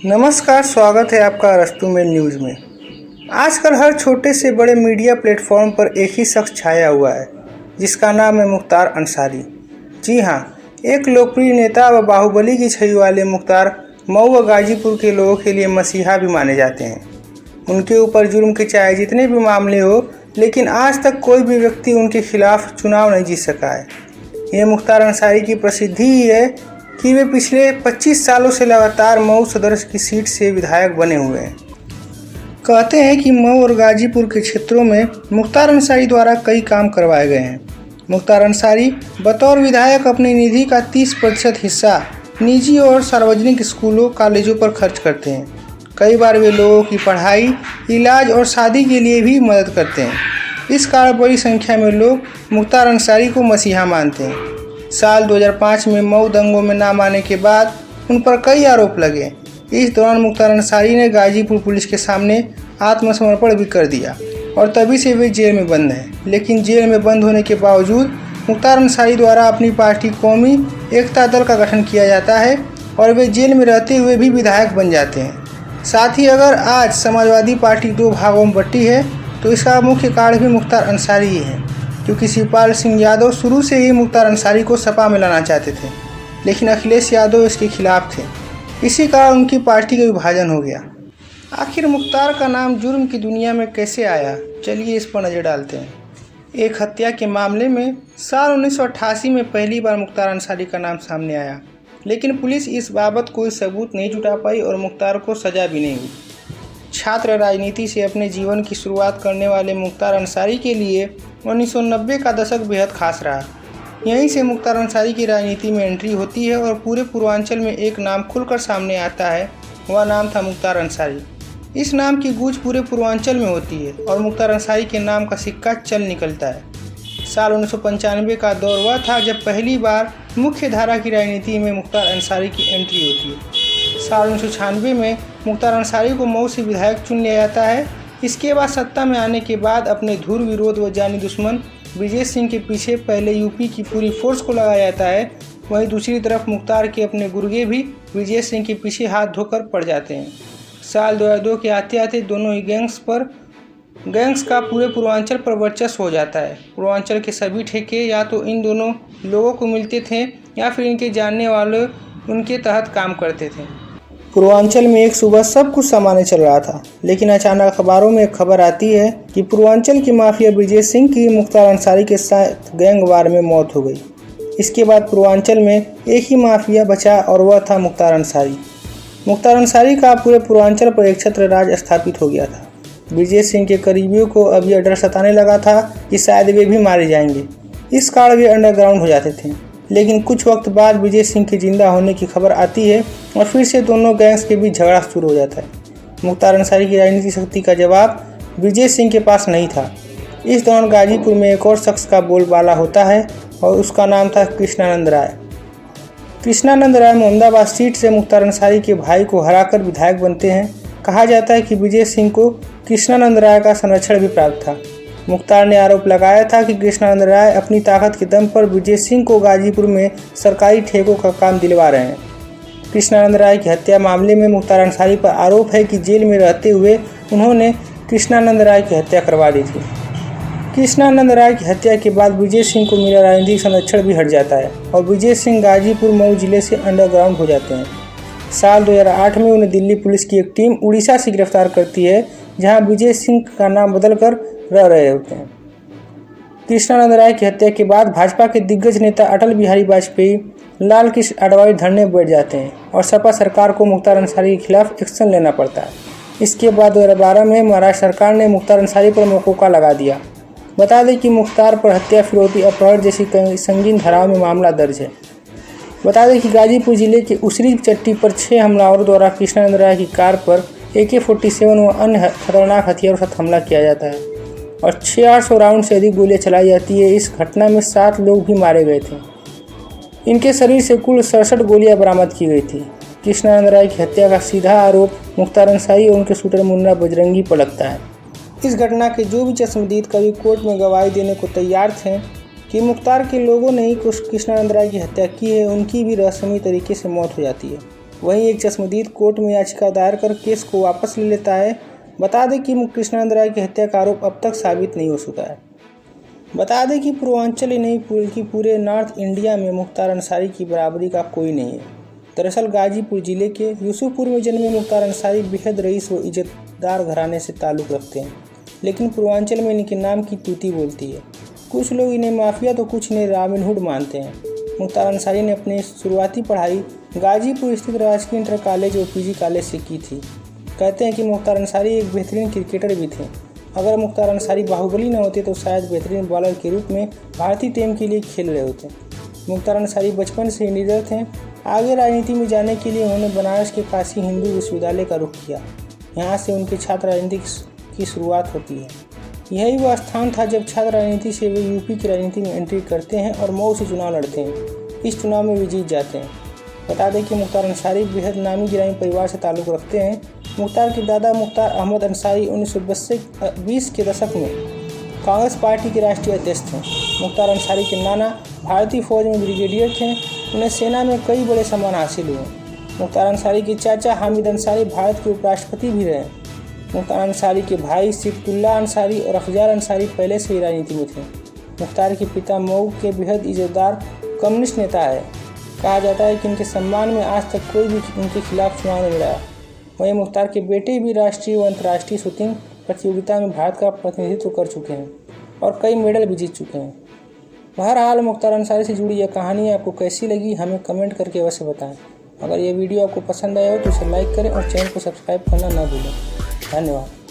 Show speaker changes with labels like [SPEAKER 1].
[SPEAKER 1] नमस्कार, स्वागत है आपका अरस्तु मेल न्यूज़ में। आजकल हर छोटे से बड़े मीडिया प्लेटफॉर्म पर एक ही शख्स छाया हुआ है, जिसका नाम है मुख्तार अंसारी। जी हाँ, एक लोकप्रिय नेता व बाहुबली की छवि वाले मुख्तार मऊ व गाजीपुर के लोगों के लिए मसीहा भी माने जाते हैं। उनके ऊपर जुर्म के चाहे जितने भी मामले हो, लेकिन आज तक कोई भी व्यक्ति उनके खिलाफ चुनाव नहीं जीत सका है। ये मुख्तार अंसारी की प्रसिद्धि ही है कि वे पिछले 25 सालों से लगातार मऊ सदर की सीट से विधायक बने हुए हैं। कहते हैं कि मऊ और गाजीपुर के क्षेत्रों में मुख्तार अंसारी द्वारा कई काम करवाए गए हैं। मुख्तार अंसारी बतौर विधायक अपनी निधि का 30% हिस्सा निजी और सार्वजनिक स्कूलों कॉलेजों पर खर्च करते हैं। कई बार वे लोगों की पढ़ाई, इलाज और शादी के लिए भी मदद करते हैं। इस कारण बड़ी संख्या में लोग मुख्तार अंसारी को मसीहा मानते हैं। साल 2005 में मऊ दंगों में नाम आने के बाद उन पर कई आरोप लगे। इस दौरान मुख्तार अंसारी ने गाजीपुर पुलिस के सामने आत्मसमर्पण भी कर दिया और तभी से वे जेल में बंद हैं। लेकिन जेल में बंद होने के बावजूद मुख्तार अंसारी द्वारा अपनी पार्टी कौमी एकता दल का गठन किया जाता है और वे जेल में रहते हुए भी विधायक बन जाते हैं। साथ ही अगर आज समाजवादी पार्टी 2 भागों में बंटी है तो इसका मुख्य कारण भी मुख्तार अंसारी ही है, क्योंकि शिवपाल सिंह यादव शुरू से ही मुख्तार अंसारी को सपा में लाना चाहते थे, लेकिन अखिलेश यादव इसके खिलाफ थे। इसी कारण उनकी पार्टी का विभाजन हो गया। आखिर मुख्तार का नाम जुर्म की दुनिया में कैसे आया, चलिए इस पर नज़र डालते हैं। एक हत्या के मामले में साल 1988 में पहली बार मुख्तार अंसारी का नाम सामने आया, लेकिन पुलिस इस बाबत कोई सबूत नहीं जुटा पाई और मुख्तार को सज़ा भी नहीं हुई। छात्र राजनीति से अपने जीवन की शुरुआत करने वाले मुख्तार अंसारी के लिए 1990 का दशक बेहद खास रहा। यहीं से मुख्तार अंसारी की राजनीति में एंट्री होती है और पूरे पूर्वांचल में एक नाम खुलकर सामने आता है। वह नाम था मुख्तार अंसारी। इस नाम की गूंज पूरे पूर्वांचल में होती है और मुख्तार अंसारी के नाम का सिक्का चल निकलता है। साल 1995 का दौर वह था जब पहली बार मुख्य धारा की राजनीति में मुख्तार अंसारी की एंट्री होती है। साल 1996 में मुख्तार अंसारी को मऊ से विधायक चुन लिया जाता है। इसके बाद सत्ता में आने के बाद अपने धुर विरोध व जानी दुश्मन ब्रिजेश सिंह के पीछे पहले यूपी की पूरी फोर्स को लगाया जाता है, वहीं दूसरी तरफ मुख्तार के अपने गुर्गे भी ब्रिजेश सिंह के पीछे हाथ धोकर पड़ जाते हैं। साल 2002 के आते आते दोनों ही गैंग्स का पूरे पूर्वांचल पर वर्चस्व हो जाता है। पूर्वांचल के सभी ठेके या तो इन दोनों लोगों को मिलते थे या फिर इनके जानने वाले उनके तहत काम करते थे। पूर्वांचल में एक सुबह सब कुछ सामान्य चल रहा था, लेकिन अचानक अखबारों में एक खबर आती है कि पूर्वांचल की माफिया ब्रिजेश सिंह की मुख्तार अंसारी के साथ गैंग वार में मौत हो गई। इसके बाद पूर्वांचल में एक ही माफिया बचा और वह था मुख्तार अंसारी। मुख्तार अंसारी का पूरे पूर्वांचल पर एक छत्र राज स्थापित हो गया था। ब्रिजेश सिंह के करीबियों को अब यह डर सताने लगा था कि शायद वे भी मारे जाएंगे। इस कारण वे अंडरग्राउंड हो जाते थे। लेकिन कुछ वक्त बाद ब्रिजेश सिंह के जिंदा होने की खबर आती है और फिर से दोनों गैंग्स के बीच झगड़ा शुरू हो जाता है। मुख्तार अंसारी की राजनीतिक शक्ति का जवाब ब्रिजेश सिंह के पास नहीं था। इस दौरान गाजीपुर में एक और शख्स का बोलबाला होता है और उसका नाम था कृष्णानंद राय। कृष्णानंद राय मोहम्मदाबाद सीट से मुख्तार अंसारी के भाई को हराकर विधायक बनते हैं। कहा जाता है कि ब्रिजेश सिंह को कृष्णानंद राय का संरक्षण भी प्राप्त था। मुख्तार ने आरोप लगाया था कि कृष्णानंद राय अपनी ताकत के दम पर ब्रिजेश सिंह को गाजीपुर में सरकारी ठेकों का काम दिलवा रहे हैं। कृष्णानंद राय की हत्या मामले में मुख्तार अंसारी पर आरोप है कि जेल में रहते हुए उन्होंने कृष्णानंद राय की हत्या करवा दी थी। कृष्णानंद राय की हत्या के बाद ब्रिजेश सिंह को मिला राजनीतिक संरक्षण भी हट जाता है और ब्रिजेश सिंह गाजीपुर मऊ जिले से अंडरग्राउंड हो जाते हैं। साल 2008 में उन्हें दिल्ली पुलिस की एक टीम उड़ीसा से गिरफ्तार करती है, जहां ब्रिजेश सिंह का नाम बदलकर रह रहे होते हैं। कृष्णानंद राय की हत्या के बाद भाजपा के दिग्गज नेता अटल बिहारी वाजपेयी, लाल कृष्ण आडवाणी धरने बैठ जाते हैं और सपा सरकार को मुख्तार अंसारी के खिलाफ एक्शन लेना पड़ता है। इसके बाद 2012 में महाराष्ट्र सरकार ने मुख्तार अंसारी पर मोकोका लगा दिया। बता दें कि मुख्तार पर हत्या, फिरौती, अपहरण जैसी कई संगीन धाराओं में मामला दर्ज है। बता दें कि गाजीपुर जिले के उसरी चट्टी पर 6 हमलावरों द्वारा कृष्णानंद राय की कार पर AK-47 व अन्य खतरनाक हथियारों के साथ हमला किया जाता है और 600 राउंड से अधिक गोलियां चलाई जाती है। इस घटना में 7 लोग भी मारे गए थे। इनके शरीर से कुल 67 गोलियां बरामद की गई थी। कृष्णानंद राय की हत्या का सीधा आरोप मुख्तार अंसारी और उनके शूटर मुन्ना बजरंगी पर लगता है। इस घटना के जो भी चश्मदीद कभी कोर्ट में गवाही देने को तैयार थे कि मुख्तार के लोगों ने ही कृष्णानंद राय की हत्या की है, उनकी भी रहस्यमयी तरीके से मौत हो जाती है। वहीं एक चश्मदीद कोर्ट में याचिका दायर कर केस को वापस ले लेता है। बता दें कि कृष्णानंद राय की हत्या का आरोप अब तक साबित नहीं हो सका है। बता दें कि पूर्वांचल ही नहीं बल्कि पूरे नॉर्थ इंडिया में मुख्तार अंसारी की बराबरी का कोई नहीं है। दरअसल गाजीपुर जिले के यूसुफपुर में जन्मे मुख्तार अंसारी बेहद रईस व इज्जतदार घराने से ताल्लुक़ रखते हैं, लेकिन पूर्वांचल में इनके नाम की तूती बोलती है। कुछ लोग इन्हें माफिया तो कुछ इन्हें रॉबिनहुड मानते हैं। मुख्तार अंसारी ने अपनी शुरुआती पढ़ाई गाजीपुर स्थित राजकीय इंटर कॉलेज और पीजी कॉलेज से की थी। कहते हैं कि मुख्तार अंसारी एक बेहतरीन क्रिकेटर भी थे। अगर मुख्तार अंसारी बाहुबली न होते तो शायद बेहतरीन बॉलर के रूप में भारतीय टीम के लिए खेल रहे होते। मुख्तार अंसारी बचपन से ही निडर थे। आगे राजनीति में जाने के लिए उन्होंने बनारस के काशी हिंदू विश्वविद्यालय का रुख किया। यहाँ से उनकी छात्र राजनीति की शुरुआत होती है। यही वह स्थान था जब छात्र राजनीति से वे यूपी की राजनीति में एंट्री करते हैं और मऊ से चुनाव लड़ते हैं। इस चुनाव में वे जीत जाते हैं। बता दें कि मुख्तार अंसारी बेहद नामी गिरामी परिवार से ताल्लुक़ रखते हैं। मुख्तार के दादा मुख्तार अहमद अंसारी 1920 के दशक में कांग्रेस पार्टी के राष्ट्रीय अध्यक्ष थे। मुख्तार अंसारी के नाना भारतीय फौज में ब्रिगेडियर थे। उन्हें सेना में कई बड़े सम्मान हासिल हुए। मुख्तार अंसारी के चाचा हामिद अंसारी भारत के उपराष्ट्रपति भी रहे। मुख्तार अंसारी के भाई सिफतुल्लाह अंसारी और अफजार अंसारी पहले से ही राजनीति में थे। मुख्तार के पिता मऊ के बेहद इज्जतदार कम्युनिस्ट नेता है। कहा जाता है कि इनके सम्मान में आज तक कोई भी इनके खिलाफ चुनाव नहीं लड़ा। वहीं मुख्तार के बेटे भी राष्ट्रीय व अंतर्राष्ट्रीय शूटिंग प्रतियोगिता में भारत का प्रतिनिधित्व कर चुके हैं और कई मेडल भी जीत चुके हैं। बहरहाल मुख्तार अंसारी से जुड़ी यह कहानी आपको कैसी लगी हमें कमेंट करके अवश्य बताएं। अगर यह वीडियो आपको पसंद आया हो तो इसे लाइक करें और चैनल को सब्सक्राइब करना ना भूलें। धन्यवाद।